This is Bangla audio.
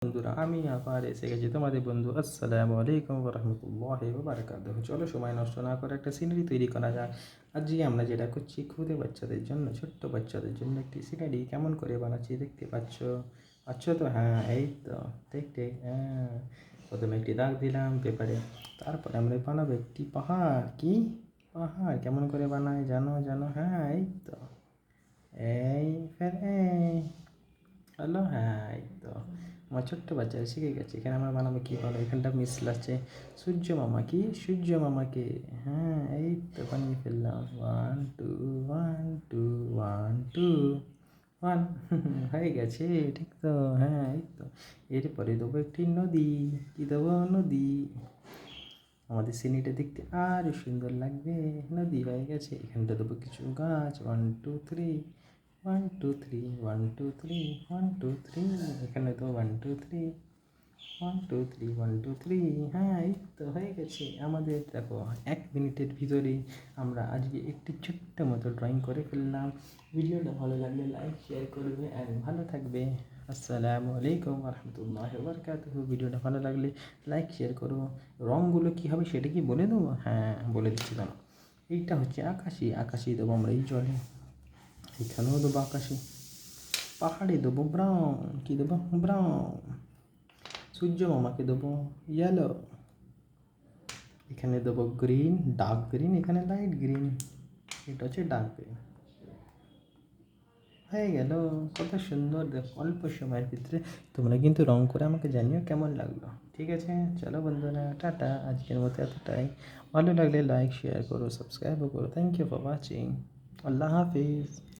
বন্ধুরা, আমি আবার এসে গেছি তোমাদের বন্ধু। আসসালামু আলাইকুম ওয়া রাহমাতুল্লাহি ওয়া বারাকাতুহু। চলো সময় নষ্ট না করে একটা সিনারি তৈরি করা যাক। আজকে আমরা যেটা করছি, ক্ষুদে বাচ্চাদের জন্য, ছোট্ট বাচ্চাদের জন্য একটি সিনারি কেমন করে বানাচ্ছি দেখতে পাচ্ছ। পাচ্ছ তো? হ্যাঁ, এই তো। দেখতে, হ্যাঁ। প্রথমে একটি দাগ দিলাম পেপারে। তারপরে আমরা বানাবো একটি পাহাড়। কি পাহাড় কেমন করে বানায় জানো? জানো? হ্যাঁ, এই তো। এই ফের এই হ্যালো, হ্যাঁ, এই তো। আমার ছোট্ট বাচ্চারা শিখে গেছে। এখানে আমরা বানাবো কী বলো, এখানটা মিসল আছে সূর্য মামা। কি সূর্য মামাকে? হ্যাঁ, এই তো বানিয়ে ফেললাম। 1 2 1 2 1 2 1 হয়ে গেছে। ঠিক তো? হ্যাঁ, এই তো। এরপরে দেবো একটি নদী। কি দেবো? নদী। আমাদের সিনিটা দেখতে আরও সুন্দর লাগবে। নদী হয়ে গেছে। এখানটা দেবো কিছু গাছ। 1 2 3 1 2 3 1 2 3 1 2 3। এখানে তো 1 2 3 1 2 3 1 2 3। হ্যাঁ, এই তো হয়ে গেছে আমাদের। দেখো, 1 মিনিটের ভিতরেই আমরা আজকে একটি ছোট্ট মতো ড্রয়িং করে ফেললাম। ভিডিওটা ভালো লাগলে লাইক শেয়ার করবে অ্যান্ড ভালো থাকবে। আসসালামু আলাইকুম রহমতুল্লাহ বারকাতুহু। ভিডিওটা ভালো লাগলে লাইক শেয়ার করো। রঙগুলো কী হবে সেটা কি বলে দেবো? হ্যাঁ, বলে দিচ্ছি দাঁড়াও। এইটা হচ্ছে আকাশি। আকাশি দেবো আমরা এই জলে। এখানেও দেবো আকাশি। পাহাড়ে দেবো ব্রাউন। কী দেবো? ব্রাউন। সূর্য মামাকে দেবো ইয়েলো। এখানে দেবো গ্রিন, ডার্ক গ্রিন। এখানে লাইট গ্রিন। এটা হচ্ছে ডার্ক গ্রিন। হয়ে গেল। কত সুন্দর! দেখো, অল্প সময়ের ভিতরে। তোমরা কিন্তু রং করে আমাকে জানিও কেমন লাগলো। ঠিক আছে? চলো বন্ধুরা, টাটা। আজকের মতো এতটাই। ভালো লাগলে লাইক শেয়ার করো, সাবস্ক্রাইবও করো। Thank you for watching. আল্লাহ হাফিজ।